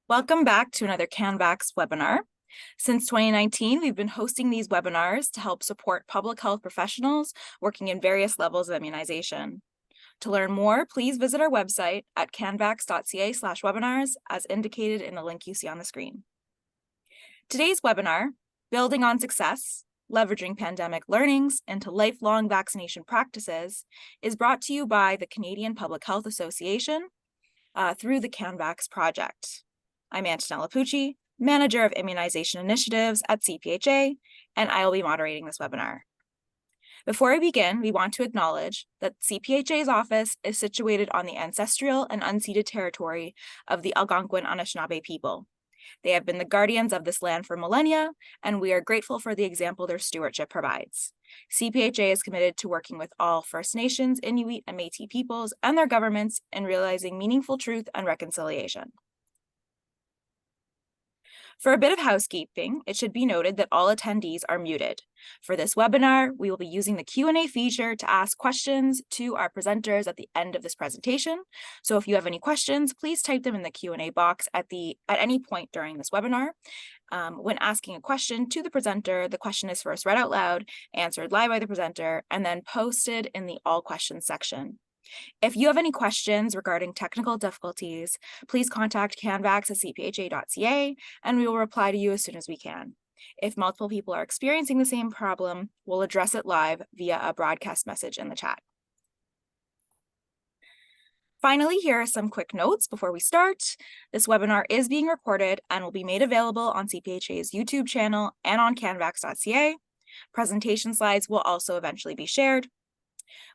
Welcome back to another CANVax webinar. Since 2019, we've been hosting these webinars to help support public health professionals working in various levels of immunization. To learn more, please visit our website at canvax.ca/webinars as indicated in the link you see on the screen. Today's webinar, Building on Success, Leveraging Pandemic Learnings into Lifelong Vaccination Practices, is brought to you by the Canadian Public Health Association through the CANVax project. I'm Antonella Pucci, Manager of Immunization Initiatives at CPHA, and I will be moderating this webinar. Before I begin, we want to acknowledge that CPHA's office is situated on the ancestral and unceded territory of the Algonquin Anishinaabe people. They have been the guardians of this land for millennia, and we are grateful for the example their stewardship provides. CPHA is committed to working with all First Nations, Inuit, and Métis peoples and their governments in realizing meaningful truth and reconciliation. For a bit of housekeeping, it should be noted that all attendees are muted. For this webinar, we will be using the Q&A feature to ask questions to our presenters at the end of this presentation. So if you have any questions, please type them in the Q&A box at any point during this webinar. When asking a question to the presenter, the question is first read out loud, answered live by the presenter, and then posted in the All Questions section. If you have any questions regarding technical difficulties, please contact canvax@cpha.ca and we will reply to you as soon as we can. If multiple people are experiencing the same problem, we'll address it live via a broadcast message in the chat. Finally, here are some quick notes before we start. This webinar is being recorded and will be made available on CPHA's YouTube channel and on canvax.ca. Presentation slides will also eventually be shared.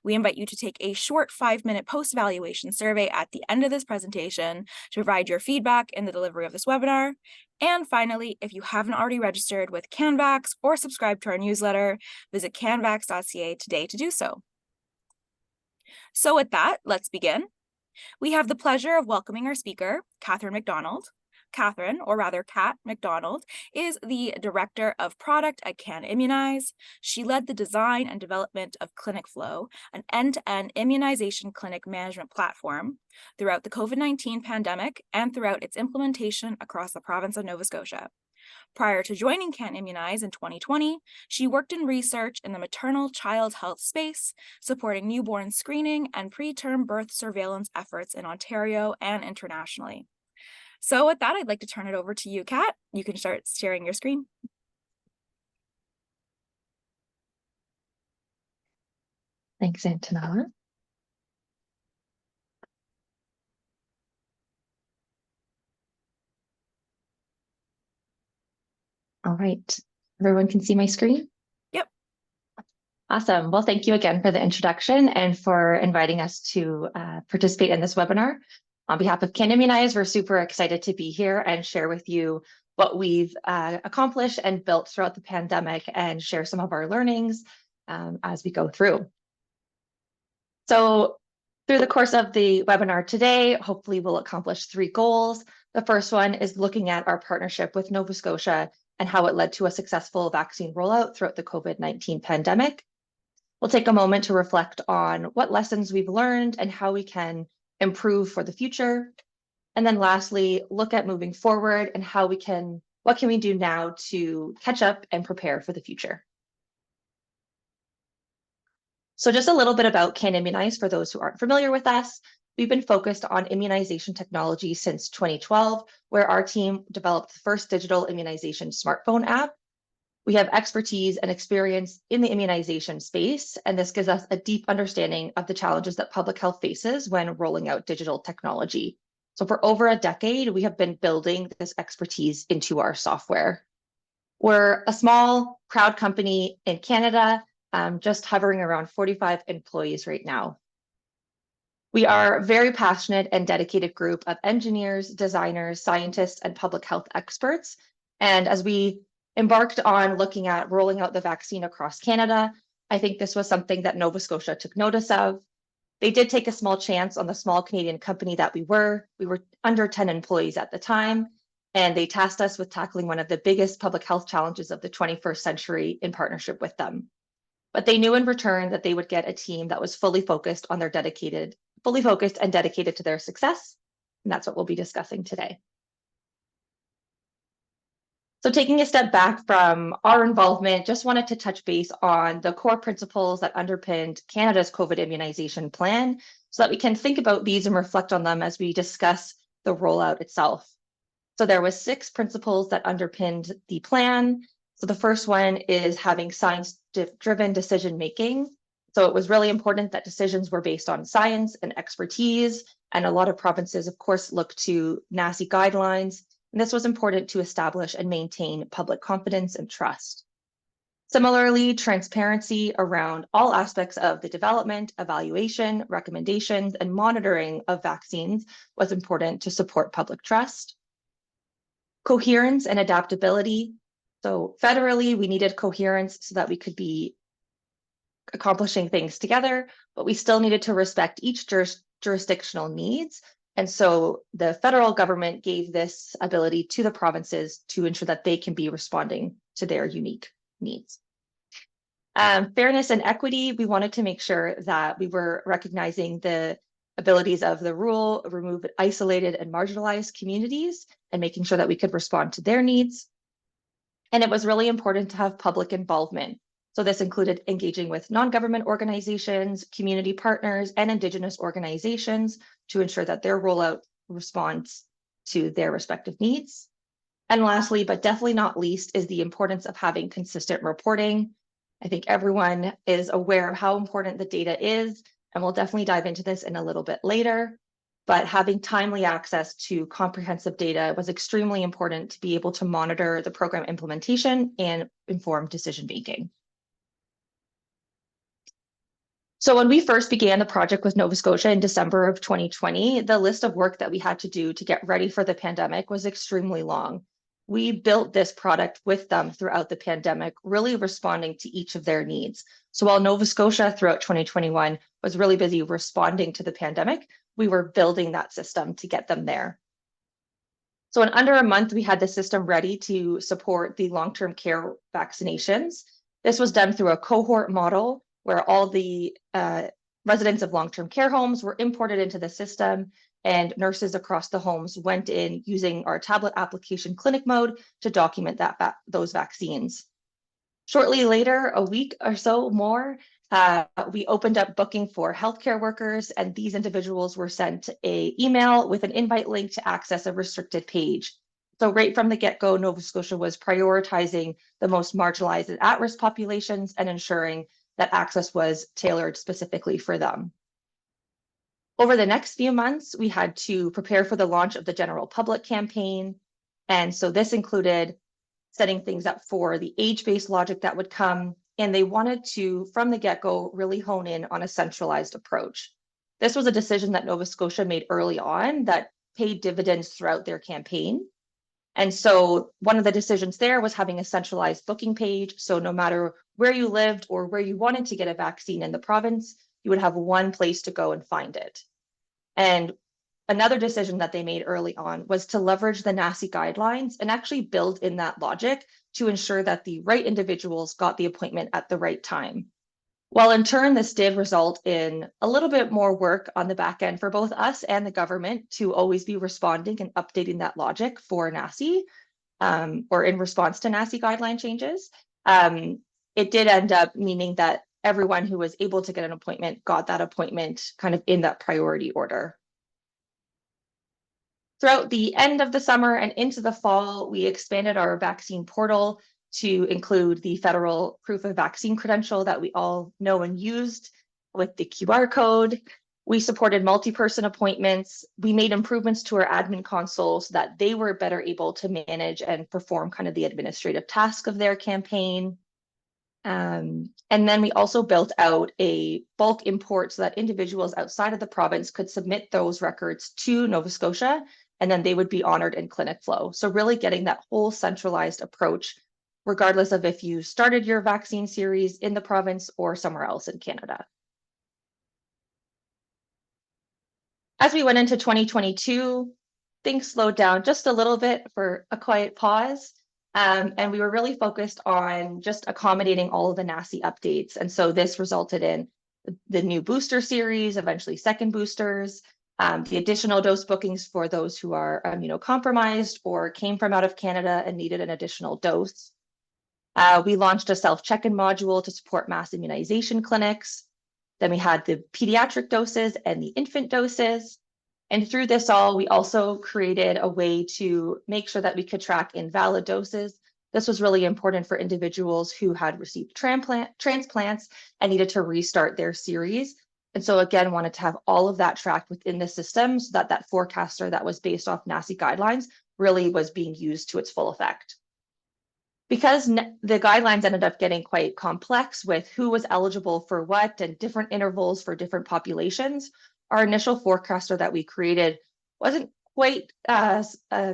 We invite you to take a short 5-minute post-evaluation survey at the end of this presentation to provide your feedback in the delivery of this webinar. And finally, if you haven't already registered with CANVax or subscribed to our newsletter, visit canvax.ca today to do so. So with that, let's begin. We have the pleasure of welcoming our speaker, Kathryn MacDonald. Kathryn, or rather Kat MacDonald, is the Director of Product at CANImmunize. She led the design and development of ClinicFlow, an end-to-end immunization clinic management platform, throughout the COVID-19 pandemic and throughout its implementation across the province of Nova Scotia. Prior to joining CANImmunize in 2020, she worked in research in the maternal child health space, supporting newborn screening and preterm birth surveillance efforts in Ontario and internationally. So with that, I'd like to turn it over to you, Kat. You can start sharing your screen. Thanks, Antonella. All right, everyone can see my screen? Yep. Awesome. Well, thank you again for the introduction and for inviting us to participate in this webinar. On behalf of CANImmunize, we're super excited to be here and share with you what we've accomplished and built throughout the pandemic and share some of our learnings as we go through. So through the course of the webinar today, hopefully we'll accomplish 3 goals. The first one is looking at our partnership with Nova Scotia and how it led to a successful vaccine rollout throughout the COVID-19 pandemic. We'll take a moment to reflect on what lessons we've learned and how we can improve for the future. And then lastly, look at moving forward and what can we do now to catch up and prepare for the future. So just a little bit about CANImmunize for those who aren't familiar with us. We've been focused on immunization technology since 2012, where our team developed the first digital immunization smartphone app. We have expertise and experience in the immunization space, and this gives us a deep understanding of the challenges that public health faces when rolling out digital technology. So for over a decade, we have been building this expertise into our software. We're a small, proud company in Canada, just hovering around 45 employees right now. We are a very passionate and dedicated group of engineers, designers, scientists, and public health experts. And as we embarked on looking at rolling out the vaccine across Canada, I think this was something that Nova Scotia took notice of. They did take a small chance on the small Canadian company that we were. We were under 10 employees at the time, and they tasked us with tackling one of the biggest public health challenges of the 21st century in partnership with them. But they knew in return that they would get a team that was fully focused and dedicated to their success. And that's what we'll be discussing today. So taking a step back from our involvement, just wanted to touch base on the core principles that underpinned Canada's COVID immunization plan so that we can think about these and reflect on them as we discuss the rollout itself. So there was 6 principles that underpinned the plan. So the first one is having science-driven decision-making. So it was really important that decisions were based on science and expertise. And a lot of provinces, of course, look to NACI guidelines. And this was important to establish and maintain public confidence and trust. Similarly, transparency around all aspects of the development, evaluation, recommendations, and monitoring of vaccines was important to support public trust. Coherence and adaptability. So federally, we needed coherence so that we could be accomplishing things together, but we still needed to respect each jurisdictional needs. And so the federal government gave this ability to the provinces to ensure that they can be responding to their unique needs. Fairness and equity, we wanted to make sure that we were recognizing the abilities of the rule, remove isolated and marginalized communities, and making sure that we could respond to their needs. And it was really important to have public involvement. So this included engaging with non-government organizations, community partners, and Indigenous organizations to ensure that their rollout responds to their respective needs. And lastly, but definitely not least, is the importance of having consistent reporting. I think everyone is aware of how important the data is, and we'll definitely dive into this in a little bit later. But having timely access to comprehensive data was extremely important to be able to monitor the program implementation and inform decision-making. So when we first began the project with Nova Scotia in December of 2020, the list of work that we had to do to get ready for the pandemic was extremely long. We built this product with them throughout the pandemic, really responding to each of their needs. So while Nova Scotia throughout 2021 was really busy responding to the pandemic, we were building that system to get them there. So in under a month, we had the system ready to support the long-term care vaccinations. This was done through a cohort model where all the residents of long-term care homes were imported into the system, and nurses across the homes went in using our tablet application clinic mode to document those vaccines. Shortly later, a week or so more, we opened up booking for healthcare workers, and these individuals were sent an email with an invite link to access a restricted page. So right from the get-go, Nova Scotia was prioritizing the most marginalized and at-risk populations and ensuring that access was tailored specifically for them. Over the next few months, we had to prepare for the launch of the general public campaign. And so this included setting things up for the age-based logic that would come. And they wanted to, from the get-go, really hone in on a centralized approach. This was a decision that Nova Scotia made early on that paid dividends throughout their campaign. And so one of the decisions there was having a centralized booking page. So no matter where you lived or where you wanted to get a vaccine in the province, you would have one place to go and find it. And another decision that they made early on was to leverage the NACI guidelines and actually build in that logic to ensure that the right individuals got the appointment at the right time. While in turn, this did result in a little bit more work on the back end for both us and the government to always be responding and updating that logic for NACI or in response to NACI guideline changes. It did end up meaning that everyone who was able to get an appointment got that appointment kind of in that priority order. Throughout the end of the summer and into the fall, we expanded our vaccine portal to include the federal proof of vaccine credential that we all know and used with the QR code. We supported multi-person appointments. We made improvements to our admin console so that they were better able to manage and perform kind of the administrative task of their campaign. And then we also built out a bulk import so that individuals outside of the province could submit those records to Nova Scotia, and then they would be honored in clinic flow. So really getting that whole centralized approach, regardless of if you started your vaccine series in the province or somewhere else in Canada. As we went into 2022, things slowed down just a little bit for a quiet pause. And we were really focused on just accommodating all of the NACI updates. And so this resulted in the new booster series, eventually second boosters, The additional dose bookings for those who are immunocompromised or came from out of Canada and needed an additional dose. We launched a self-check-in module to support mass immunization clinics. Then we had the pediatric doses and the infant doses. And through this all, we also created a way to make sure that we could track invalid doses. This was really important for individuals who had received transplants and needed to restart their series. And so again, wanted to have all of that tracked within the system so that that forecaster that was based off NACI guidelines really was being used to its full effect. Because the guidelines ended up getting quite complex with who was eligible for what and different intervals for different populations, our initial forecaster that we created wasn't quite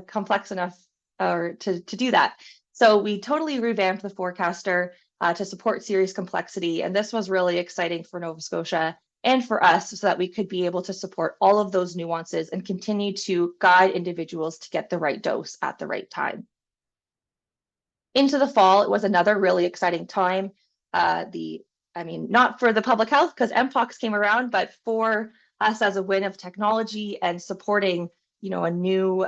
complex enough to do that. So we totally revamped the forecaster to support series complexity. And this was really exciting for Nova Scotia and for us so that we could be able to support all of those nuances and continue to guide individuals to get the right dose at the right time. Into the fall, it was another really exciting time. Not for the public health because MPOX came around, but for us as a win of technology and supporting, a new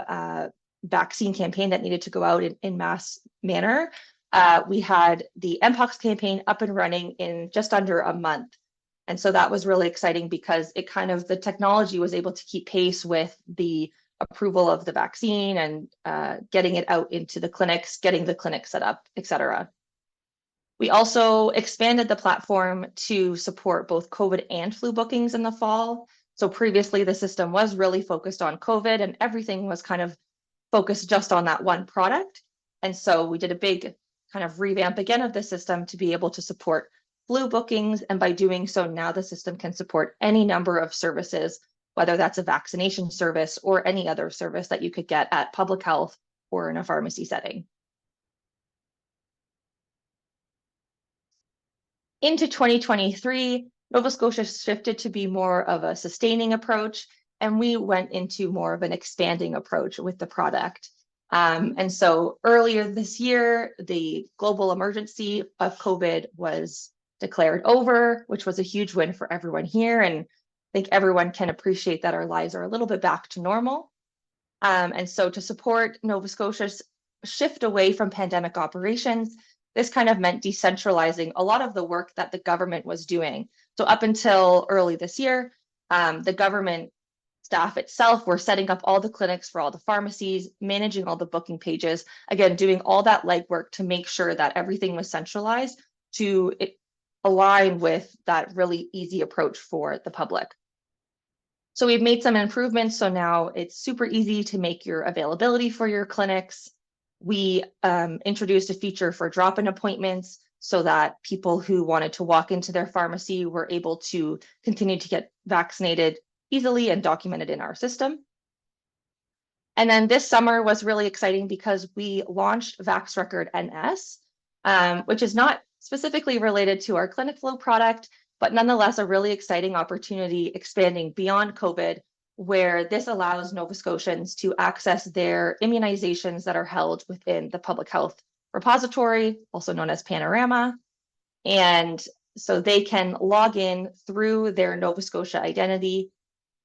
vaccine campaign that needed to go out in mass manner. We had the MPOX campaign up and running in just under a month. And so that was really exciting because the technology was able to keep pace with the approval of the vaccine and getting it out into the clinics, getting the clinic set up, et cetera. We also expanded the platform to support both COVID and flu bookings in the fall. So previously the system was really focused on COVID and everything was kind of focused just on that one product. And so we did a big kind of revamp again of the system to be able to support flu bookings. And by doing so, now the system can support any number of services, whether that's a vaccination service or any other service that you could get at public health or in a pharmacy setting. Into 2023, Nova Scotia shifted to be more of a sustaining approach, and we went into more of an expanding approach with the product. And so earlier this year, the global emergency of COVID was declared over, which was a huge win for everyone here. And I think everyone can appreciate that our lives are a little bit back to normal. And so to support Nova Scotia's shift away from pandemic operations, this kind of meant decentralizing a lot of the work that the government was doing. So up until early this year, the government staff itself were setting up all the clinics for all the pharmacies, managing all the booking pages, again, doing all that legwork to make sure that everything was centralized to align with that really easy approach for the public. So we've made some improvements. So now it's super easy to make your availability for your clinics. We introduced a feature for drop-in appointments so that people who wanted to walk into their pharmacy were able to continue to get vaccinated easily and documented in our system. And then this summer was really exciting because we launched VaxRecord NS, which is not specifically related to our clinic flow product, but nonetheless a really exciting opportunity expanding beyond COVID, where this allows Nova Scotians to access their immunizations that are held within the public health repository, also known as Panorama. And so they can log in through their Nova Scotia identity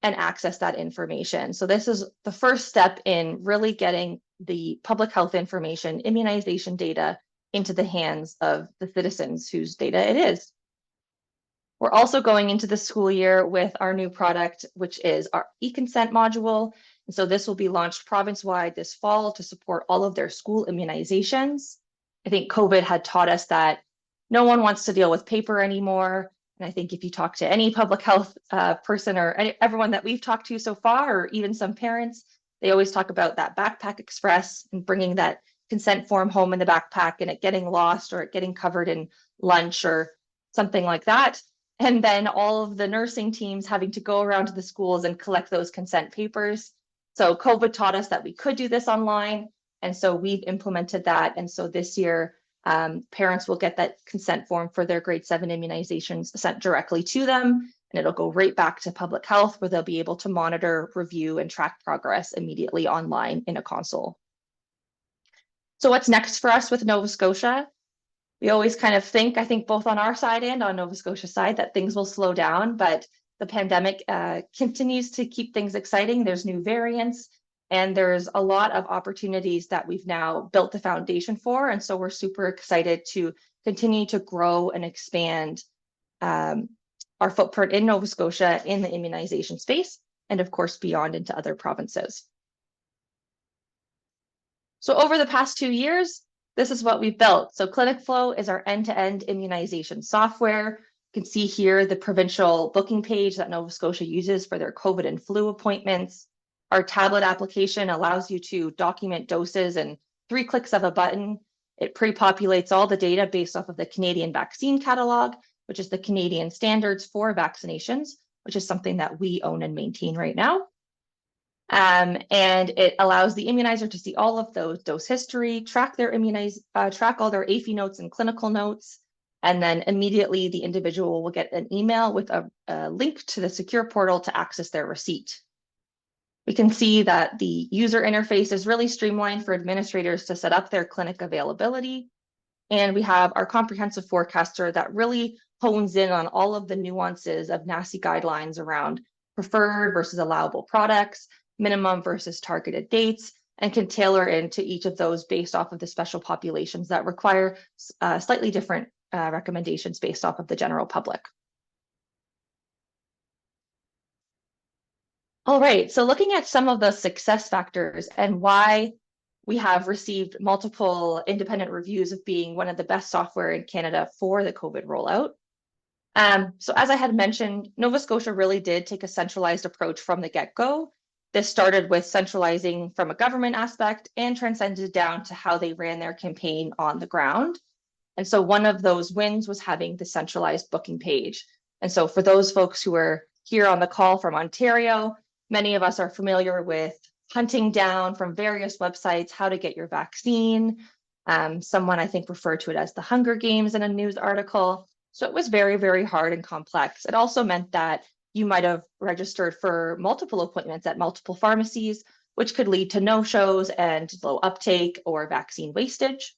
and access that information. So this is the first step in really getting the public health information, immunization data into the hands of the citizens whose data it is. We're also going into the school year with our new product, which is our eConsent module. And so this will be launched province-wide this fall to support all of their school immunizations. I think COVID had taught us that no one wants to deal with paper anymore. And I think if you talk to any public health person or everyone that we've talked to so far, or even some parents, they always talk about that backpack express and bringing that consent form home in the backpack and it getting lost or it getting covered in lunch or something like that. And then all of the nursing teams having to go around to the schools and collect those consent papers. So COVID taught us that we could do this online. And so we've implemented that. And so this year, parents will get that consent form for their grade 7 immunizations sent directly to them. And it'll go right back to public health where they'll be able to monitor, review, and track progress immediately online in a console. So what's next for us with Nova Scotia? We always kind of think, I think both on our side and on Nova Scotia side, that things will slow down, but The pandemic continues to keep things exciting. There's new variants, and there's a lot of opportunities that we've now built the foundation for. And so we're super excited to continue to grow and expand our footprint in Nova Scotia in the immunization space, and of course, beyond into other provinces. So over the past 2 years, this is what we've built. So Clinic Flow is our end-to-end immunization software. You can see here the provincial booking page that Nova Scotia uses for their COVID and flu appointments. Our tablet application allows you to document doses in 3 clicks of a button. It pre-populates all the data based off of the Canadian Vaccine Catalog, which is the Canadian standards for vaccinations, which is something that we own and maintain right now. And it allows the immunizer to see all of those dose history, track all their AFI notes and clinical notes, and then immediately the individual will get an email with a link to the secure portal to access their receipt. We can see that the user interface is really streamlined for administrators to set up their clinic availability. And we have our comprehensive forecaster that really hones in on all of the nuances of NACI guidelines around preferred versus allowable products, minimum versus targeted dates, and can tailor into each of those based off of the special populations that require slightly different recommendations based off of the general public. All right, so looking at some of the success factors and why we have received multiple independent reviews of being one of the best software in Canada for the COVID rollout. So as I had mentioned, Nova Scotia really did take a centralized approach from the get-go. This started with centralizing from a government aspect and transcended down to how they ran their campaign on the ground. And so one of those wins was having the centralized booking page. And so for those folks who are here on the call from Ontario, many of us are familiar with hunting down from various websites how to get your vaccine. Someone I think referred to it as the Hunger Games in a news article. So it was very, very hard and complex. It also meant that you might have registered for multiple appointments at multiple pharmacies, which could lead to no-shows and low uptake or vaccine wastage.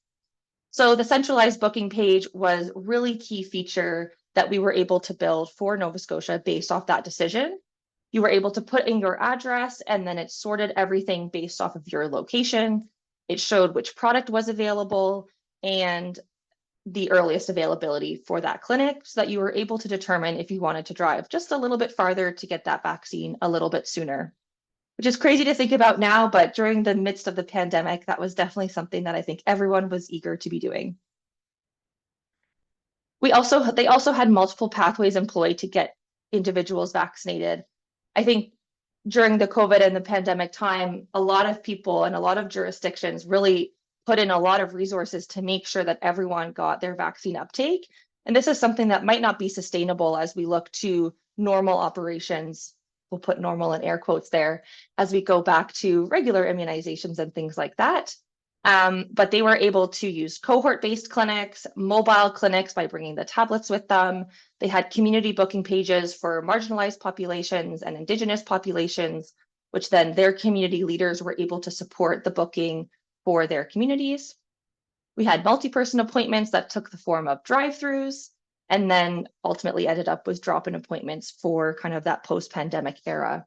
So the centralized booking page was a really key feature that we were able to build for Nova Scotia based off that decision. You were able to put in your address, and then it sorted everything based off of your location. It showed which product was available and the earliest availability for that clinic, so that you were able to determine if you wanted to drive just a little bit farther to get that vaccine a little bit sooner, which is crazy to think about now, but during the midst of the pandemic, that was definitely something that I think everyone was eager to be doing. They also had multiple pathways employed to get individuals vaccinated. I think during the COVID and the pandemic time, a lot of people and a lot of jurisdictions really put in a lot of resources to make sure that everyone got their vaccine uptake. And this is something that might not be sustainable as we look to normal operations. We'll put normal in air quotes there as we go back to regular immunizations and things like that. But they were able to use cohort-based clinics, mobile clinics by bringing the tablets with them. They had community booking pages for marginalized populations and Indigenous populations, which then their community leaders were able to support the booking for their communities. We had multi-person appointments that took the form of drive-throughs, and then ultimately ended up with drop-in appointments for kind of that post-pandemic era.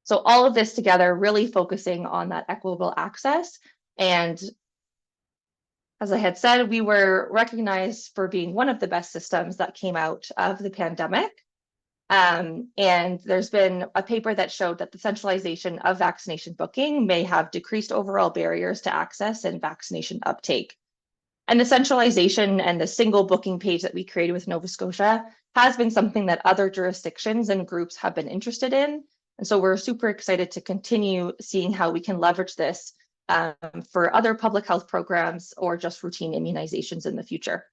So all of this together really focusing on that equitable access. And as I had said, we were recognized for being one of the best systems that came out of the pandemic. And there's been a paper that showed that the centralization of vaccination booking may have decreased overall barriers to access and vaccination uptake. And the centralization and the single booking page that we created with Nova Scotia has been something that other jurisdictions and groups have been interested in. And so we're super excited to continue seeing how we can leverage this for other public health programs or just routine immunizations in the future.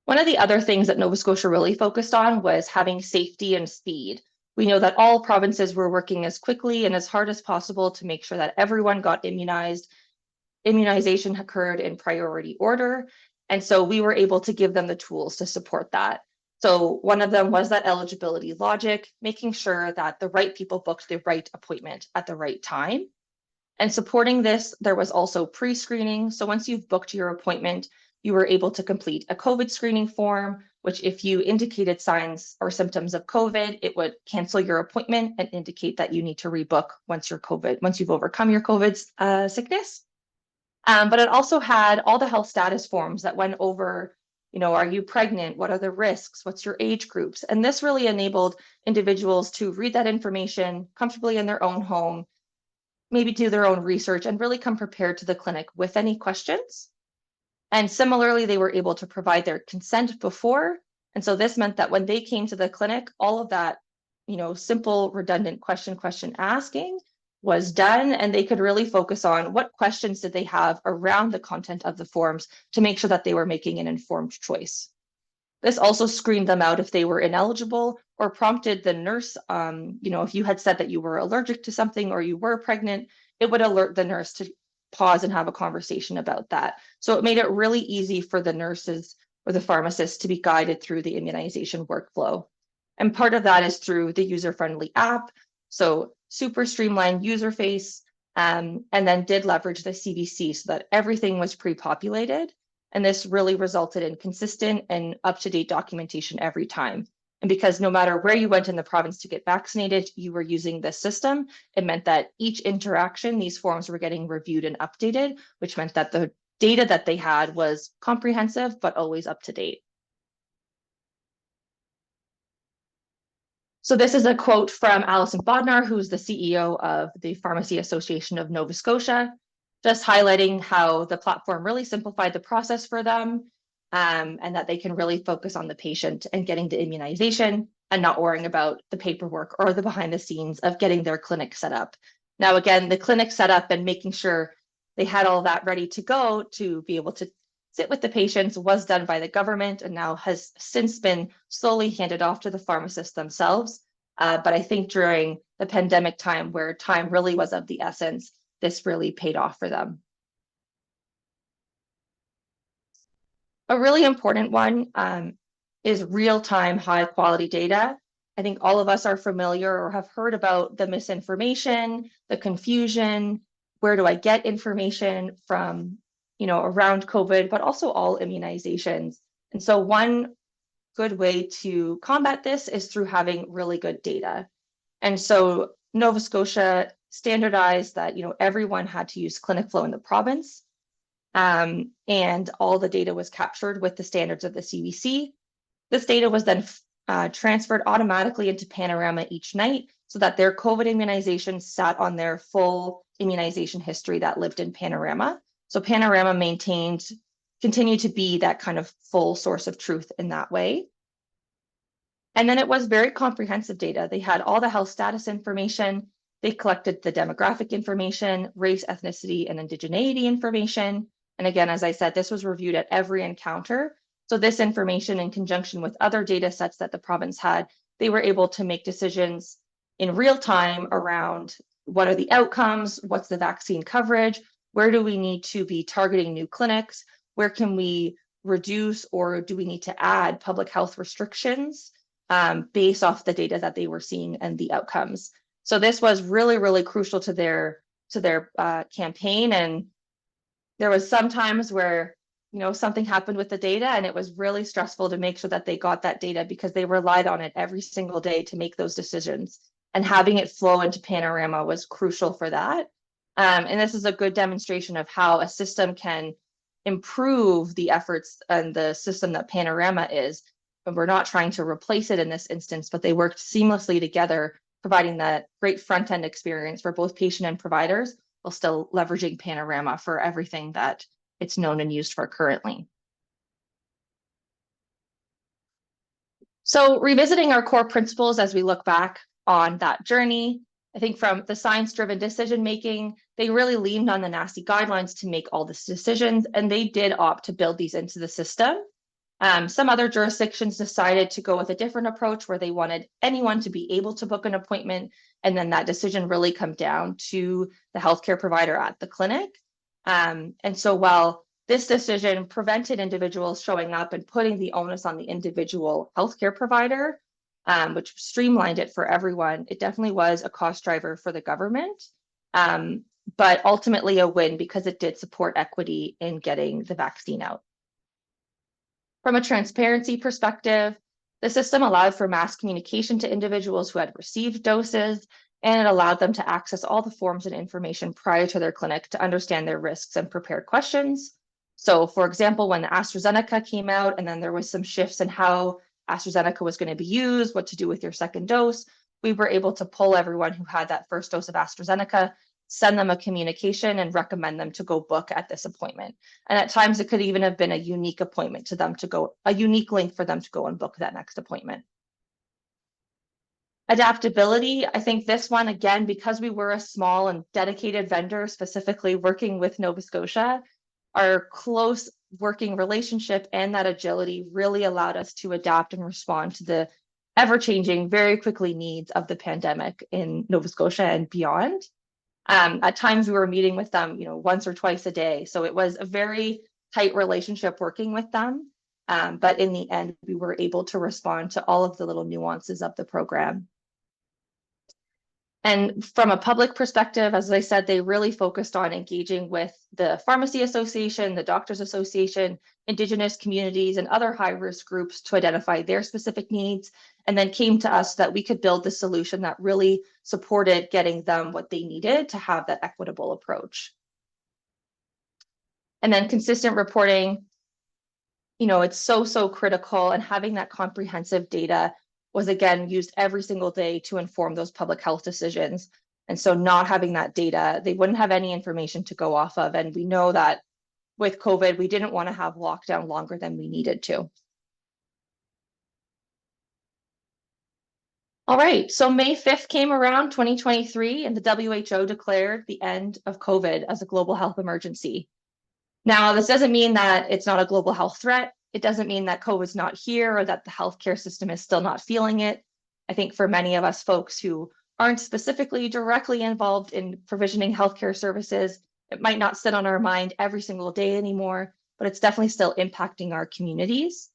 One of the other things that Nova Scotia really focused on was having safety and speed. We know that all provinces were working as quickly and as hard as possible to make sure that everyone got immunized. Immunization occurred in priority order. And so we were able to give them the tools to support that. So one of them was that eligibility logic, making sure that the right people booked the right appointment at the right time. And supporting this, there was also pre-screening. So once you've booked your appointment, you were able to complete a COVID screening form, which if you indicated signs or symptoms of COVID, it would cancel your appointment and indicate that you need to rebook once you've overcome your COVID sickness. But it also had all the health status forms that went over, are you pregnant? What are the risks? What's your age groups? And this really enabled individuals to read that information comfortably in their own home, maybe do their own research, and really come prepared to the clinic with any questions. And similarly, they were able to provide their consent before. And so this meant that when they came to the clinic, all of that, simple, redundant question asking was done, and they could really focus on what questions did they have around the content of the forms to make sure that they were making an informed choice. This also screened them out if they were ineligible or prompted the nurse, if you had said that you were allergic to something or you were pregnant, it would alert the nurse to pause and have a conversation about that. So it made it really easy for the nurses or the pharmacists to be guided through the immunization workflow. And part of that is through the user-friendly app. So super streamlined user face, and then did leverage the CVC so that everything was pre-populated. And this really resulted in consistent and up-to-date documentation every time. And because no matter where you went in the province to get vaccinated, you were using this system, it meant that each interaction, these forms were getting reviewed and updated, which meant that the data that they had was comprehensive, but always up to date. So this is a quote from Alison Bodnar, who's the CEO of the Pharmacy Association of Nova Scotia, just highlighting how the platform really simplified the process for them, and that they can really focus on the patient and getting the immunization and not worrying about the paperwork or the behind the scenes of getting their clinic set up. Now, again, the clinic set up and making sure they had all that ready to go to be able to sit with the patients was done by the government and now has since been slowly handed off to the pharmacists themselves. But I think during the pandemic time, where time really was of the essence, this really paid off for them. A really important one is real-time high-quality data. I think all of us are familiar or have heard about the misinformation, the confusion, where do I get information from, around COVID, but also all immunizations. And so one good way to combat this is through having really good data. And so Nova Scotia standardized that, everyone had to use ClinicFlow in the province. And all the data was captured with the standards of the CBC. This data was then transferred automatically into Panorama each night so that their COVID immunizations sat on their full immunization history that lived in Panorama. So Panorama continued to be that kind of full source of truth in that way. And then it was very comprehensive data. They had all the health status information. They collected the demographic information, race, ethnicity, and indigeneity information. And again, as I said, this was reviewed at every encounter. So this information, in conjunction with other data sets that the province had, they were able to make decisions in real time around what are the outcomes, what's the vaccine coverage, where do we need to be targeting new clinics, where can we reduce or do we need to add public health restrictions based off the data that they were seeing and the outcomes. So this was really, really crucial to their campaign. And there was some times where, something happened with the data and it was really stressful to make sure that they got that data because they relied on it every single day to make those decisions. And having it flow into Panorama was crucial for that. And this is a good demonstration of how a system can improve the efforts and the system that Panorama is. But we're not trying to replace it in this instance, but they worked seamlessly together, providing that great front-end experience for both patient and providers, while still leveraging Panorama for everything that it's known and used for currently. So revisiting our core principles as we look back on that journey, I think from the science-driven decision-making, they really leaned on the NACI guidelines to make all these decisions, and they did opt to build these into the system. Some other jurisdictions decided to go with a different approach where they wanted anyone to be able to book an appointment, and then that decision really come down to the healthcare provider at the clinic. And so while this decision prevented individuals showing up and putting the onus on the individual healthcare provider, which streamlined it for everyone, it definitely was a cost driver for the government, but ultimately a win because it did support equity in getting the vaccine out. From a transparency perspective, the system allowed for mass communication to individuals who had received doses, and it allowed them to access all the forms and information prior to their clinic to understand their risks and prepare questions. So, for example, when AstraZeneca came out and then there was some shifts in how AstraZeneca was going to be used, what to do with your second dose, we were able to pull everyone who had that first dose of AstraZeneca, send them a communication and recommend them to go book at this appointment. And at times it could even have been a unique appointment to them to go, a unique link for them to go and book that next appointment. Adaptability, I think this one, again, because we were a small and dedicated vendor, specifically working with Nova Scotia, our close working relationship and that agility really allowed us to adapt and respond to the ever-changing, very quickly needs of the pandemic in Nova Scotia and beyond. At times we were meeting with them, once or twice a day. So it was a very tight relationship working with them. But in the end, we were able to respond to all of the little nuances of the program. And from a public perspective, as I said, they really focused on engaging with the Pharmacy Association, the Doctors Association, Indigenous communities, and other high-risk groups to identify their specific needs, and then came to us so that we could build the solution that really supported getting them what they needed to have that equitable approach. And then consistent reporting, it's so critical, and having that comprehensive data was again used every single day to inform those public health decisions. And so not having that data, they wouldn't have any information to go off of. And we know that with COVID, we didn't want to have lockdown longer than we needed to. All right, so May 5th came around 2023, and the WHO declared the end of COVID as a global health emergency. Now, this doesn't mean that it's not a global health threat. It doesn't mean that COVID's not here or that the healthcare system is still not feeling it. I think for many of us folks who aren't specifically directly involved in provisioning healthcare services, it might not sit on our mind every single day anymore, but it's definitely still impacting our communities.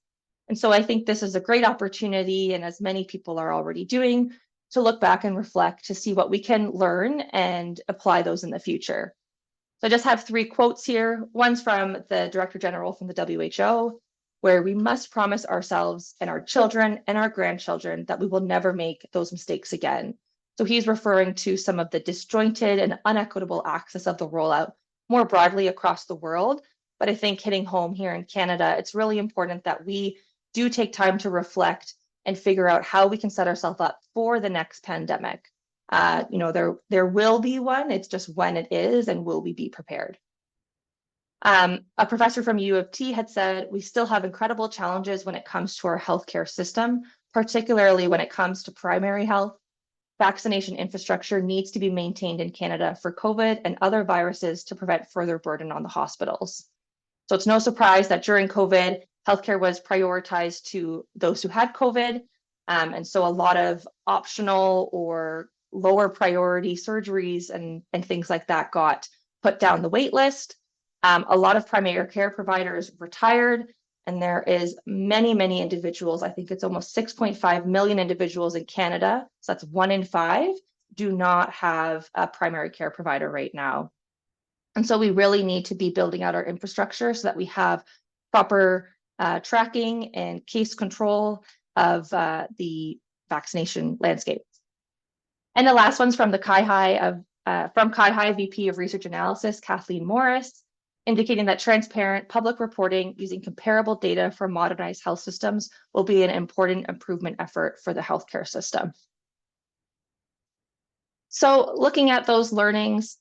And so I think this is a great opportunity, and as many people are already doing, to look back and reflect to see what we can learn and apply those in the future. So I just have 3 quotes here. One's from the Director General from the WHO, where we must promise ourselves and our children and our grandchildren that we will never make those mistakes again. So he's referring to some of the disjointed and unequitable access of the rollout more broadly across the world. But I think hitting home here in Canada, it's really important that we do take time to reflect and figure out how we can set ourselves up for the next pandemic. There will be one, it's just when it is, and will we be prepared? A professor from U of T had said, we still have incredible challenges when it comes to our healthcare system, particularly when it comes to primary health. Vaccination infrastructure needs to be maintained in Canada for COVID and other viruses to prevent further burden on the hospitals. So it's no surprise that during COVID, healthcare was prioritized to those who had COVID. And so a lot of optional or lower priority surgeries and things like that got put down the wait list. A lot of primary care providers retired, and there is many individuals, I think it's almost 6.5 million individuals in Canada, so that's 1 in 5, do not have a primary care provider right now. And so we really need to be building out our infrastructure so that we have proper tracking and case control of the vaccination landscape. And the last one's from the from CAI VP of Research Analysis, Kathleen Morris, indicating that transparent public reporting using comparable data from modernized health systems will be an important improvement effort for the healthcare system. So looking at those learnings,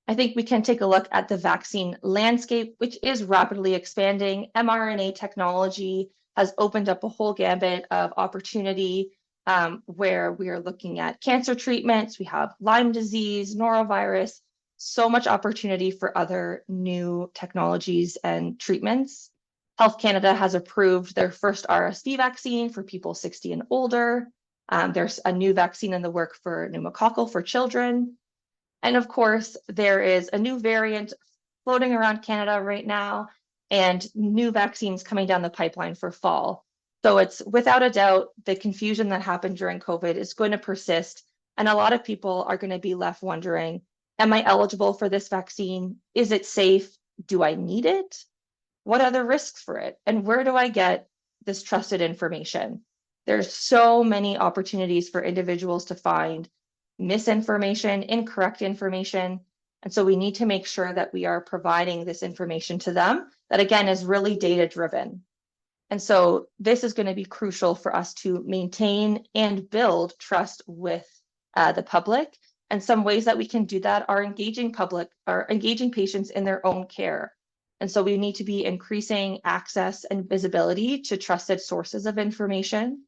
I think we can take a look at the vaccine landscape, which is rapidly expanding. mRNA technology has opened up a whole gambit of opportunity where we are looking at cancer treatments. We have Lyme disease, norovirus, so much opportunity for other new technologies and treatments. Health Canada has approved their first RSV vaccine for people 60 and older. There's a new vaccine in the work for pneumococcal for children. And of course, there is a new variant floating around Canada right now, and new vaccines coming down the pipeline for fall. So it's without a doubt, the confusion that happened during COVID is going to persist. And a lot of people are going to be left wondering, am I eligible for this vaccine? Is it safe? Do I need it? What are the risks for it? And where do I get this trusted information? There's so many opportunities for individuals to find misinformation, incorrect information. And so we need to make sure that we are providing this information to them that, again, is really data driven. And so this is going to be crucial for us to maintain and build trust with the public. And some ways that we can do that are engaging patients in their own care. And so we need to be increasing access and visibility to trusted sources of information.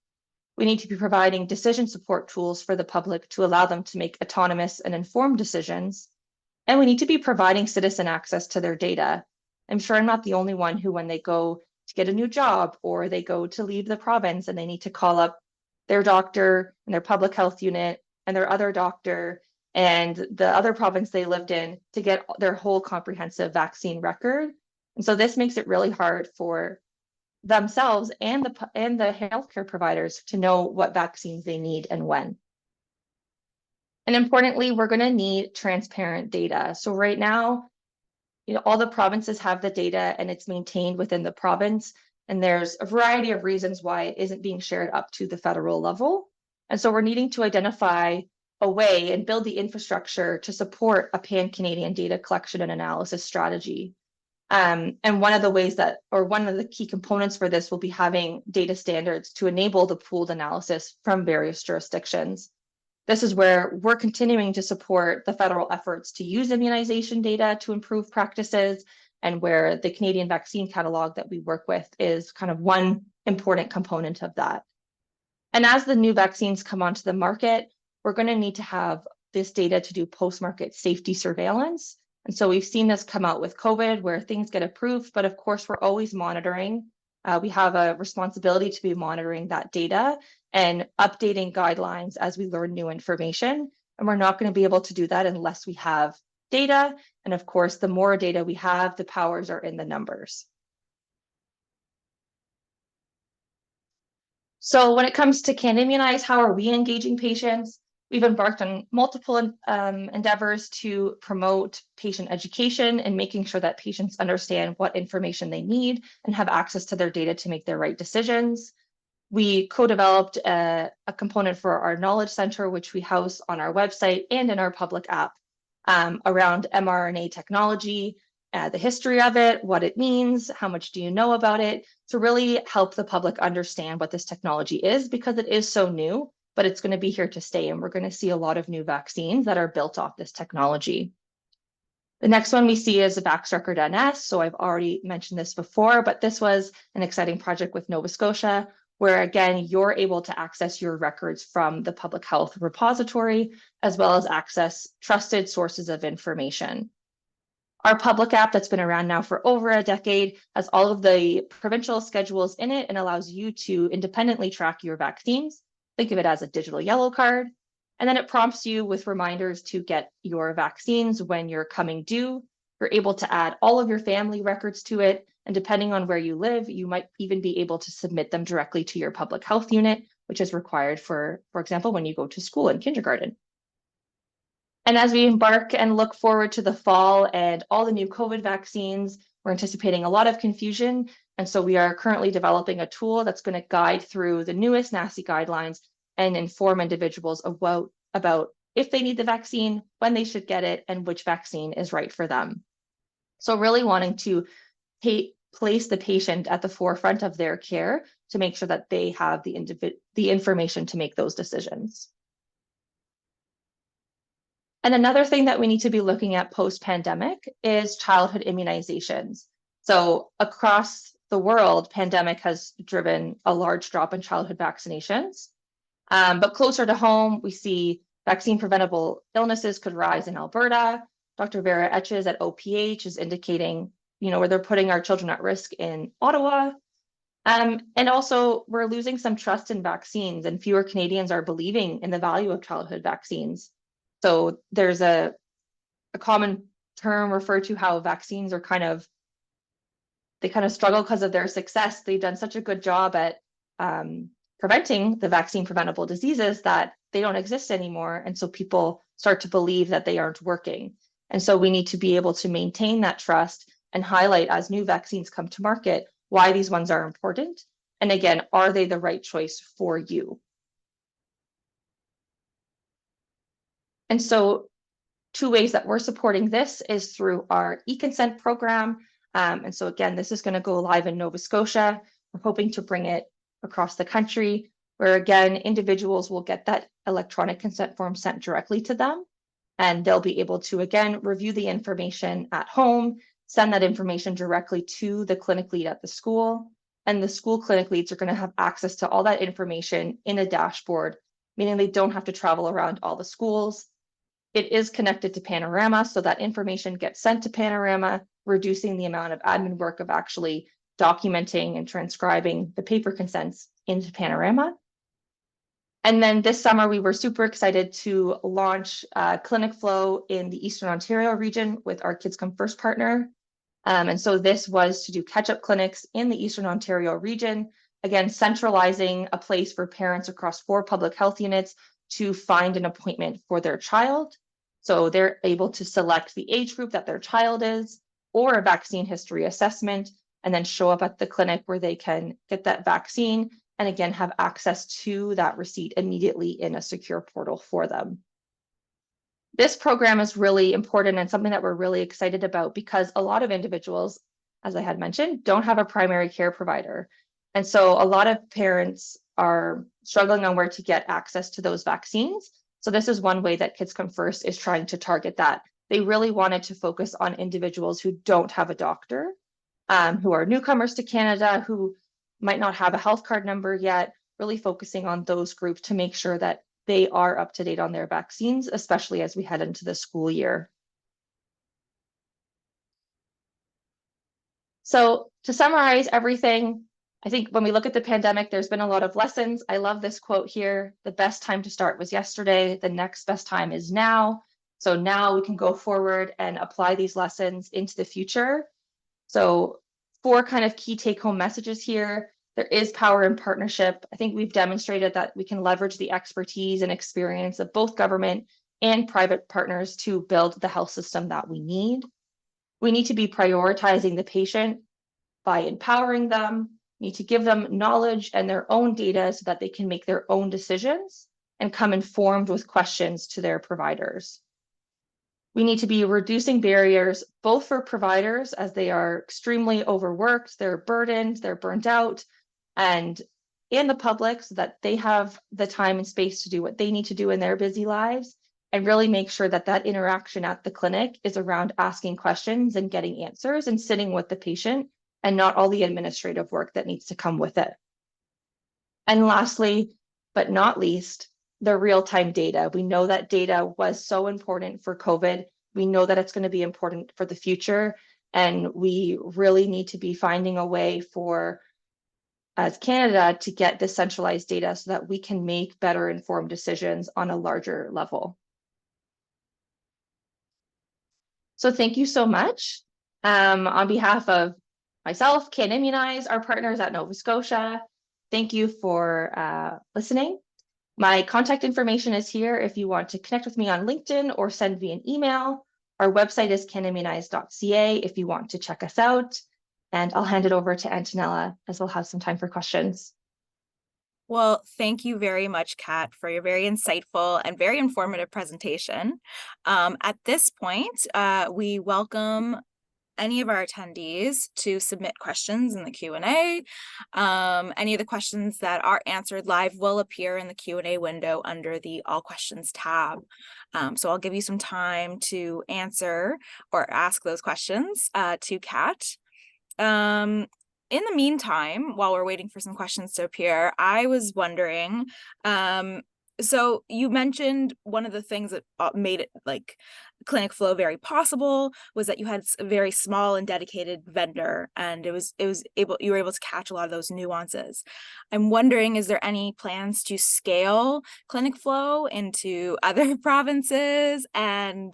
We need to be providing decision support tools for the public to allow them to make autonomous and informed decisions. And we need to be providing citizen access to their data. I'm sure I'm not the only one who, when they go to get a new job or they go to leave the province and they need to call up their doctor and their public health unit and their other doctor and the other province they lived in to get their whole comprehensive vaccine record. And so this makes it really hard for themselves and the healthcare providers to know what vaccines they need and when. And importantly, we're going to need transparent data. So right now, all the provinces have the data and it's maintained within the province. And there's a variety of reasons why it isn't being shared up to the federal level. And so we're needing to identify a way and build the infrastructure to support a pan-Canadian data collection and analysis strategy. And one of the key components for this will be having data standards to enable the pooled analysis from various jurisdictions. This is where we're continuing to support the federal efforts to use immunization data to improve practices, and where the Canadian vaccine catalog that we work with is kind of one important component of that. And as the new vaccines come onto the market, we're going to need to have this data to do post-market safety surveillance. And so we've seen this come out with COVID where things get approved, but of course we're always monitoring. We have a responsibility to be monitoring that data and updating guidelines as we learn new information. And we're not going to be able to do that unless we have data. And of course, the more data we have, the powers are in the numbers. So when it comes to CANImmunize, how are we engaging patients? We've embarked on multiple endeavors to promote patient education and making sure that patients understand what information they need and have access to their data to make their right decisions. We co-developed a component for our knowledge center, which we house on our website and in our public app around mRNA technology, the history of it, what it means, how much do you know about it, to really help the public understand what this technology is, because it is so new, but it's going to be here to stay. And we're going to see a lot of new vaccines that are built off this technology. The next one we see is the VaxRecord NS. So I've already mentioned this before, but this was an exciting project with Nova Scotia, where again, you're able to access your records from the public health repository, as well as access trusted sources of information. Our public app that's been around now for over a decade has all of the provincial schedules in it and allows you to independently track your vaccines. Think of it as a digital yellow card. And then it prompts you with reminders to get your vaccines when you're coming due. You're able to add all of your family records to it. And depending on where you live, you might even be able to submit them directly to your public health unit, which is required for example, when you go to school in kindergarten. And as we embark and look forward to the fall and all the new COVID vaccines, we're anticipating a lot of confusion. And so we are currently developing a tool that's going to guide through the newest NACI guidelines and inform individuals about if they need the vaccine, when they should get it, and which vaccine is right for them. So really wanting to place the patient at the forefront of their care to make sure that they have the information to make those decisions. And another thing that we need to be looking at post-pandemic is childhood immunizations. So across the world, pandemic has driven a large drop in childhood vaccinations. But closer to home, we see vaccine preventable illnesses could rise in Alberta. Dr. Vera Etches at OPH is indicating, where they're putting our children at risk in Ottawa. And also we're losing some trust in vaccines, and fewer Canadians are believing in the value of childhood vaccines. So there's a common term referred to how vaccines are they kind of struggle because of their success. They've done such a good job at preventing the vaccine preventable diseases that they don't exist anymore. And so people start to believe that they aren't working. And so we need to be able to maintain that trust and highlight as new vaccines come to market why these ones are important. And again, are they the right choice for you? And so 2 ways that we're supporting this is through our eConsent program. And so again, this is going to go live in Nova Scotia. We're hoping to bring it across the country, where again, individuals will get that electronic consent form sent directly to them. And they'll be able to, again, review the information at home, send that information directly to the clinic lead at the school. And the school clinic leads are going to have access to all that information in a dashboard, meaning they don't have to travel around all the schools. It is connected to Panorama, so that information gets sent to Panorama, reducing the amount of admin work of actually documenting and transcribing the paper consents into Panorama. And then this summer, we were super excited to launch Clinic Flow in the Eastern Ontario region with our Kids Come First partner. And so this was to do catch-up clinics in the Eastern Ontario region, again, centralizing a place for parents across 4 public health units to find an appointment for their child. So they're able to select the age group that their child is, or a vaccine history assessment, and then show up at the clinic where they can get that vaccine, and again, have access to that receipt immediately in a secure portal for them. This program is really important and something that we're really excited about because a lot of individuals, as I had mentioned, don't have a primary care provider. And so a lot of parents are struggling on where to get access to those vaccines. So this is one way that Kids Come First is trying to target that. They really wanted to focus on individuals who don't have a doctor, who are newcomers to Canada, who might not have a health card number yet, really focusing on those groups to make sure that they are up to date on their vaccines, especially as we head into the school year. So to summarize everything, I think when we look at the pandemic, there's been a lot of lessons. I love this quote here. The best time to start was yesterday. The next best time is now. So now we can go forward and apply these lessons into the future. So 4 kind of key take-home messages here. There is power in partnership. I think we've demonstrated that we can leverage the expertise and experience of both government and private partners to build the health system that we need. We need to be prioritizing the patient by empowering them. We need to give them knowledge and their own data so that they can make their own decisions and come informed with questions to their providers. We need to be reducing barriers, both for providers as they are extremely overworked, they're burdened, they're burnt out, and in the public so that they have the time and space to do what they need to do in their busy lives, and really make sure that that interaction at the clinic is around asking questions and getting answers and sitting with the patient and not all the administrative work that needs to come with it. And lastly, but not least, the real-time data. We know that data was so important for COVID. We know that it's going to be important for the future. And we really need to be finding a way for, as Canada, to get this centralized data so that we can make better informed decisions on a larger level. So thank you so much. On behalf of myself, CANImmunize, our partners at Nova Scotia, thank you for listening. My contact information is here if you want to connect with me on LinkedIn or send me an email. Our website is canimmunize.ca if you want to check us out. And I'll hand it over to Antonella as we'll have some time for questions. Well, thank you very much, Kat, for your very insightful and very informative presentation. At this point, we welcome any of our attendees to submit questions in the Q&A. Any of the questions that are answered live will appear in the Q&A window under the All Questions tab. So I'll give you some time to answer or ask those questions to Kat. In the meantime, while we're waiting for some questions to appear, I was wondering, so you mentioned one of the things that made it like Clinic Flow very possible was that you had a very small and dedicated vendor, and you were able to catch a lot of those nuances. I'm wondering, is there any plans to scale Clinic Flow into other provinces and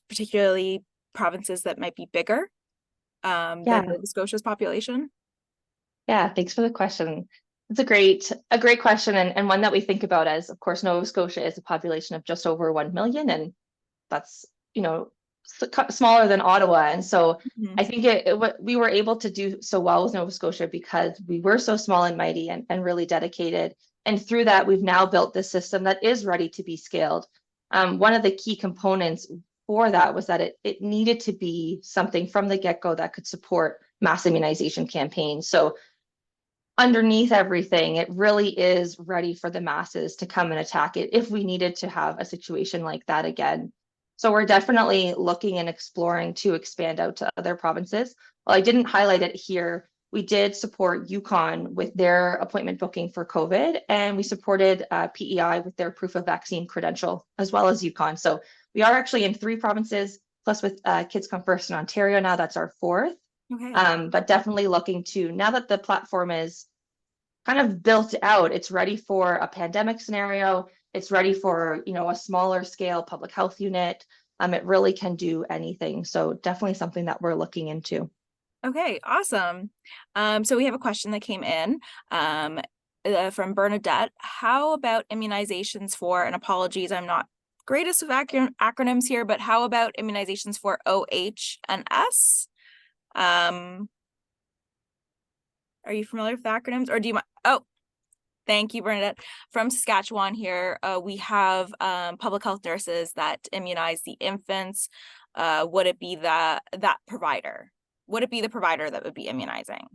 particularly provinces that might be bigger than Nova Scotia's population? Yeah, thanks for the question. It's a great question, and one that we think about as, of course, Nova Scotia is a population of just over 1 million, and that's, smaller than Ottawa. And so Mhm. I think we were able to do so well with Nova Scotia because we were so small and mighty and really dedicated. And through that, we've now built this system that is ready to be scaled. One of the key components for that was that it needed to be something from the get-go that could support mass immunization campaigns. So underneath everything, it really is ready for the masses to come and attack it if we needed to have a situation like that again. So we're definitely looking and exploring to expand out to other provinces. Well, I didn't highlight it here. We did support Yukon with their appointment booking for COVID, and we supported PEI with their proof of vaccine credential, as well as Yukon. So we are actually in 3 provinces, plus with Kids Come First in Ontario now, that's our 4th. Okay. But definitely looking to, now that the platform is kind of built out, it's ready for a pandemic scenario. It's ready for, a smaller scale public health unit. It really can do anything. So definitely something that we're looking into. Okay, awesome. So we have a question that came in from Bernadette. How about immunizations for, and apologies, I'm not greatest with acronyms here, but how about immunizations for OH and S? Are you familiar with the acronyms, or do you mind? Oh, thank you, Bernadette. From Saskatchewan here, we have public health nurses that immunize the infants. Would it be that provider? Would it be the provider that would be immunizing?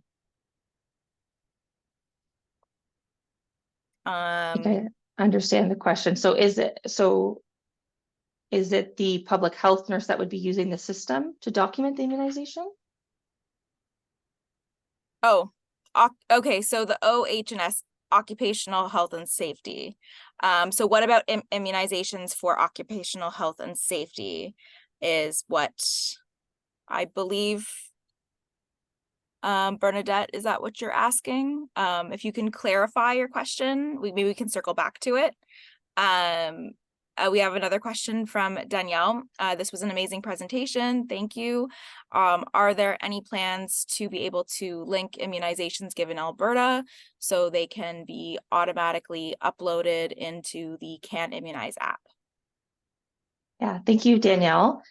I think I understand the question. So is it the public health nurse that would be using the system to document the immunization? Oh, okay. So the OH&S, occupational health and safety. So what about immunizations for occupational health and safety is what I believe. Bernadette, is that what you're asking? If you can clarify your question, maybe we can circle back to it. We have another question from Danielle. This was an amazing presentation. Thank you. Are there any plans to be able to link immunizations given Alberta so they can be automatically uploaded into the CANImmunize app? Yeah, thank you, Danielle.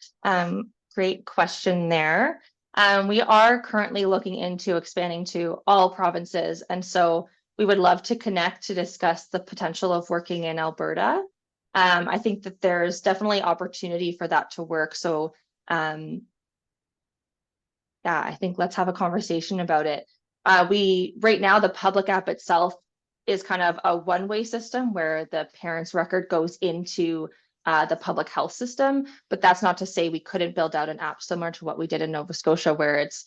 Great question there. We are currently looking into expanding to all provinces. And so we would love to connect to discuss the potential of working in Alberta. I think that there's definitely opportunity for that to work. So yeah, I think let's have a conversation about it. Right now, the public app itself is kind of a one-way system where the parent's record goes into the public health system, but that's not to say we couldn't build out an app similar to what we did in Nova Scotia, where it's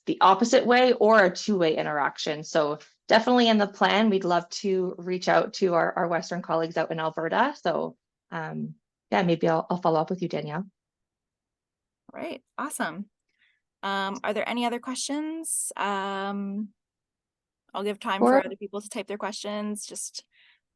the opposite way or a two-way interaction. So definitely in the plan, we'd love to reach out to our Western colleagues out in Alberta. So yeah, maybe I'll follow up with you, Danielle. All right, awesome. Are there any other questions? I'll give time for other people to type their questions. Just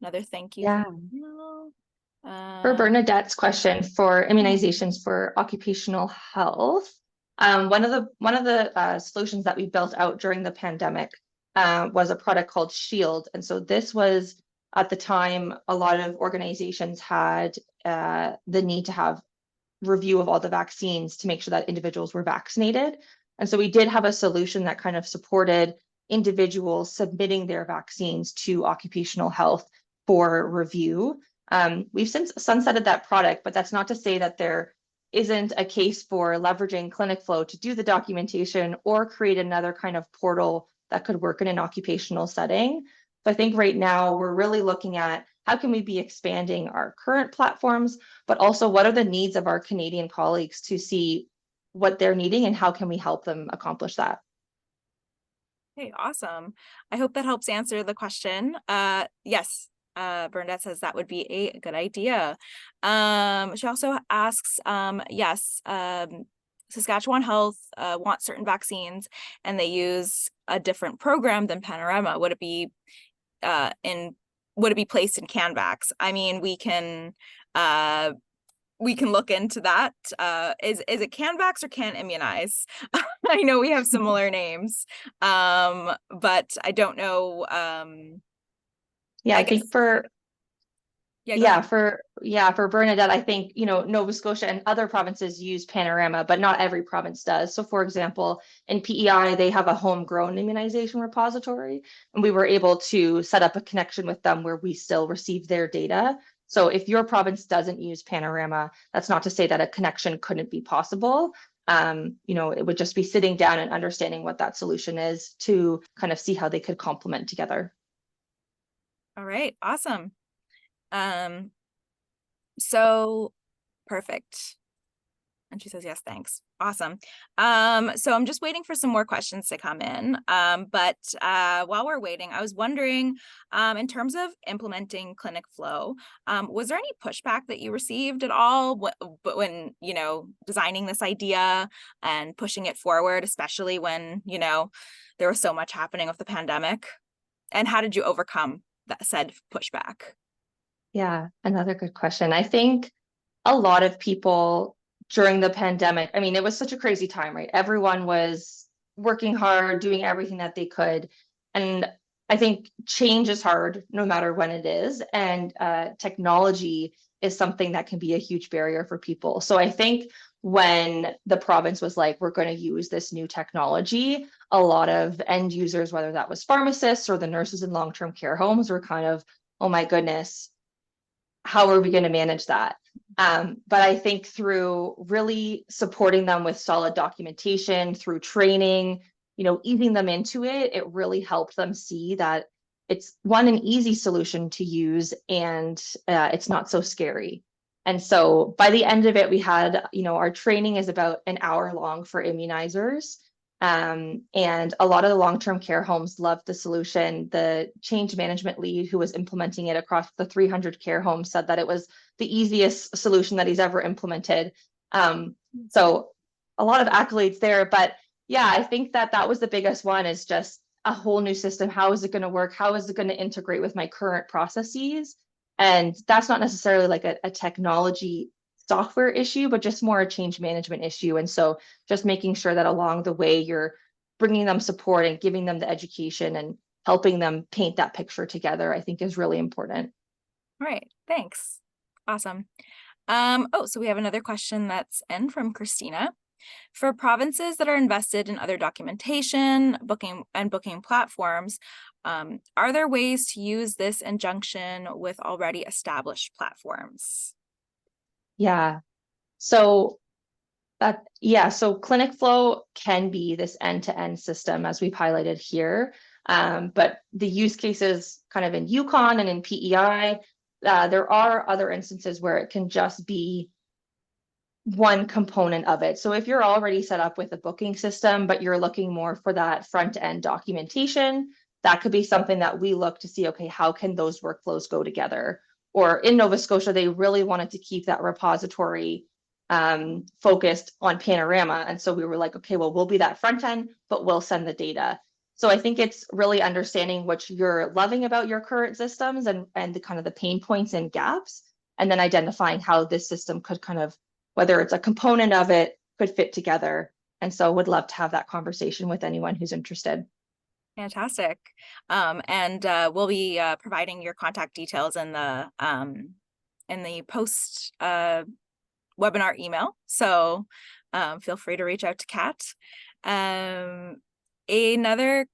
another thank you. Yeah. From For Bernadette's question for immunizations for occupational health, one of the solutions that we built out during the pandemic was a product called Shield. And so this was, at the time, a lot of organizations had the need to have review of all the vaccines to make sure that individuals were vaccinated. And so we did have a solution that kind of supported individuals submitting their vaccines to occupational health for review. We've since sunsetted that product, but that's not to say that there isn't a case for leveraging clinic flow to do the documentation or create another kind of portal that could work in an occupational setting. So I think right now we're really looking at how can we be expanding our current platforms, but also what are the needs of our Canadian colleagues to see what they're needing and how can we help them accomplish that. Okay, awesome. I hope that helps answer the question. Yes, Bernadette says that would be a good idea. She also asks, yes, Saskatchewan Health wants certain vaccines and they use a different program than Panorama. Would it be placed in CANVax? I mean, we can look into that. Is it CANVax or CANImmunize? I know we have similar names, but I don't know. Yeah, I think Yeah, go ahead. For Bernadette, I think, Nova Scotia and other provinces use Panorama, but not every province does. So for example, in PEI, they have a homegrown immunization repository, and we were able to set up a connection with them where we still receive their data. So if your province doesn't use Panorama, that's not to say that a connection couldn't be possible. It would just be sitting down and understanding what that solution is to kind of see how they could complement together. All right, awesome. So perfect. And she says, yes, thanks. Awesome. So I'm just waiting for some more questions to come in. But while we're waiting, I was wondering, in terms of implementing clinic flow, was there any pushback that you received at all when, designing this idea and pushing it forward, especially when, there was so much happening with the pandemic? And how did you overcome that said pushback? Yeah, another good question. I think a lot of people during the pandemic, I mean, it was such a crazy time, right? Everyone was working hard, doing everything that they could. And I think change is hard no matter when it is. And technology is something that can be a huge barrier for people. So I think when the province was like, we're going to use this new technology, a lot of end users, whether that was pharmacists or the nurses in long-term care homes, were kind of, oh my goodness, how are we going to manage that? But I think through really supporting them with solid documentation, through training, easing them into it, it really helped them see that it's an easy solution to use, and it's not so scary. And so by the end of it, we had, our training is about an hour long for immunizers. And a lot of the long-term care homes loved the solution. The change management lead who was implementing it across the 300 care homes said that it was the easiest solution that he's ever implemented. So a lot of accolades there, but yeah, I think that was the biggest one, is just a whole new system. How is it going to work? How is it going to integrate with my current processes? And that's not necessarily like a technology software issue, but just more a change management issue. And so just making sure that along the way, you're bringing them support and giving them the education and helping them paint that picture together, I think is really important. All right, thanks. Awesome. So we have another question that's in from Christina. For provinces that are invested in other documentation, booking platforms, are there ways to use this injunction with already established platforms? Yeah. So clinic flow can be this end-to-end system, as we've highlighted here. But the use cases kind of in Yukon and in PEI, there are other instances where it can just be one component of it. So if you're already set up with a booking system, but you're looking more for that front-end documentation, that could be something that we look to see, okay, how can those workflows go together? Or in Nova Scotia, they really wanted to keep that repository focused on Panorama. And so we were like, okay, well, we'll be that front end, but we'll send the data. So I think it's really understanding what you're loving about your current systems and the kind of the pain points and gaps, and then identifying how this system could kind of, whether it's a component of it, could fit together. And so would love to have that conversation with anyone who's interested. Fantastic. And we'll be providing your contact details in the post webinar email. So feel free to reach out to Kat. Another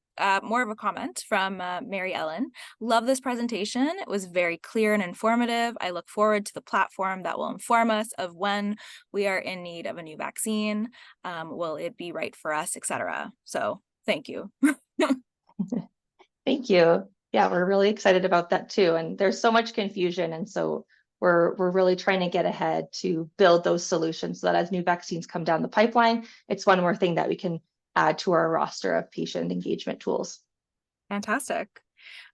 more of a comment from Mary Ellen. Love this presentation. It was very clear and informative. I look forward to the platform that will inform us of when we are in need of a new vaccine. Will it be right for us, etc. So thank you. Thank you. Yeah, we're really excited about that too. And there's so much confusion. And so we're really trying to get ahead to build those solutions so that as new vaccines come down the pipeline, it's one more thing that we can add to our roster of patient engagement tools. Fantastic.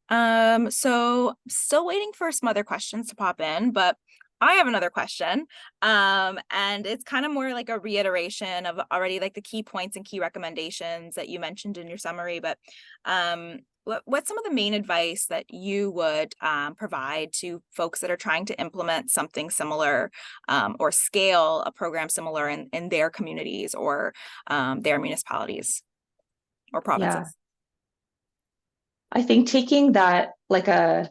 So still waiting for some other questions to pop in, but I have another question. And it's kind of more like a reiteration of already like the key points and key recommendations that you mentioned in your summary, but what's some of the main advice that you would provide to folks that are trying to implement something similar or scale a program similar in their communities or their municipalities or provinces? Yeah. I think taking that like a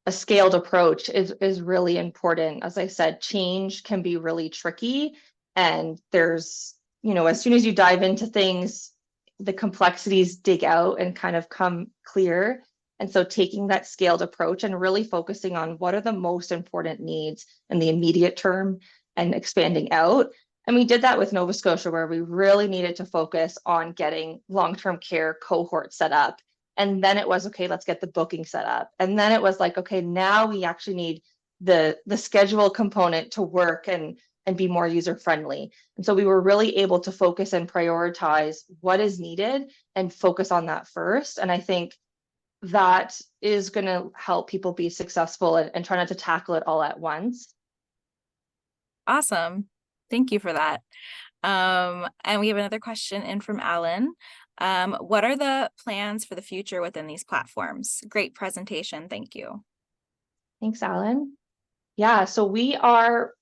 a scaled approach is really important. As I said, change can be really tricky, and there's, as soon as you dive into things, the complexities dig out and kind of come clear. And so taking that scaled approach and really focusing on what are the most important needs in the immediate term and expanding out. And we did that with Nova Scotia, where we really needed to focus on getting long-term care cohort set up. And then it was, okay, let's get the booking set up. And then it was like, okay, now we actually need the schedule component to work and be more user-friendly. And so we were really able to focus and prioritize what is needed and focus on that first. And I think that is going to help people be successful and try not to tackle it all at once. Awesome. Thank you for that. And we have another question in from Alan. What are the plans for the future within these platforms? Great presentation. Thank you. Thanks, Alan. Yeah, so we are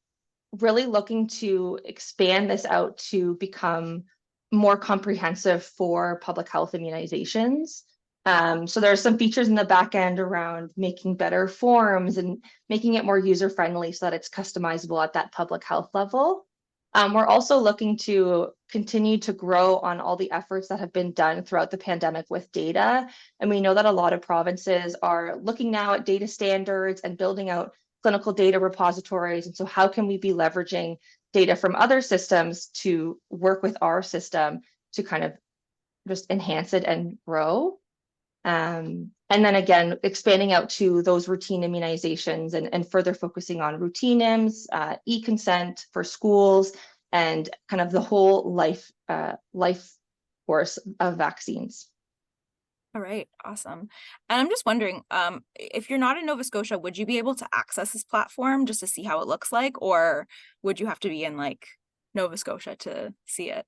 really looking to expand this out to become more comprehensive for public health immunizations. So there are some features in the back end around making better forms and making it more user-friendly so that it's customizable at that public health level. We're also looking to continue to grow on all the efforts that have been done throughout the pandemic with data. And we know that a lot of provinces are looking now at data standards and building out clinical data repositories. And so how can we be leveraging data from other systems to work with our system to kind of just enhance it and grow? And then again, expanding out to those routine immunizations and further focusing on routine IMS, eConsent for schools, and kind of the whole life course of vaccines. All right, awesome. And I'm just wondering, if you're not in Nova Scotia, would you be able to access this platform just to see how it looks like, or would you have to be in like Nova Scotia to see it?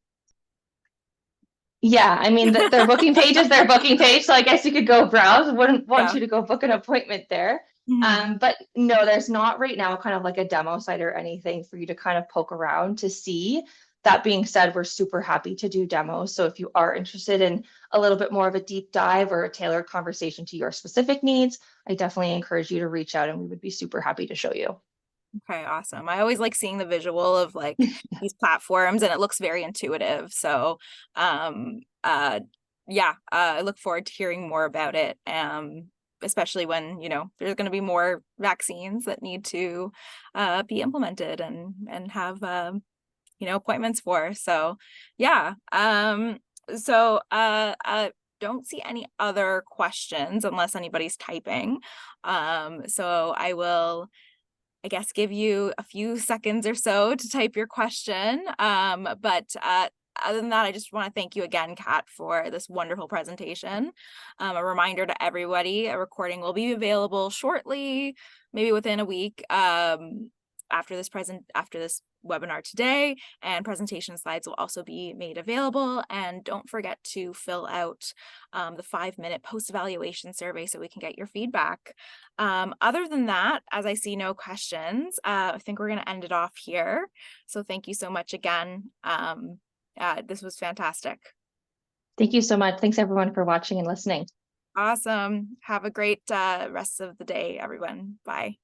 Yeah, I mean, their booking page is their booking page, so I guess you could go browse. Wouldn't want you to go book an appointment there. But no, there's not right now kind of like a demo site or anything for you to kind of poke around to see. That being said, we're super happy to do demos. So if you are interested in a little bit more of a deep dive or a tailored conversation to your specific needs, I definitely encourage you to reach out and we would be super happy to show you. Okay, awesome. I always like seeing the visual of like these platforms, and it looks very intuitive. So yeah, I look forward to hearing more about it. Especially when, there's going to be more vaccines that need to be implemented and have appointments for. So yeah. Don't see any other questions unless anybody's typing. So I will, I guess, give you a few seconds or so to type your question. But other than that, I just want to thank you again, Kat, for this wonderful presentation. A reminder to everybody, a recording will be available shortly, maybe within a week, after this webinar today, and presentation slides will also be made available. And don't forget to fill out the 5-minute post-evaluation survey so we can get your feedback. Other than that, as I see no questions, I think we're going to end it off here. So thank you so much again. This was fantastic. Thank you so much. Thanks everyone for watching and listening. Awesome. Have a great rest of the day, everyone. Bye.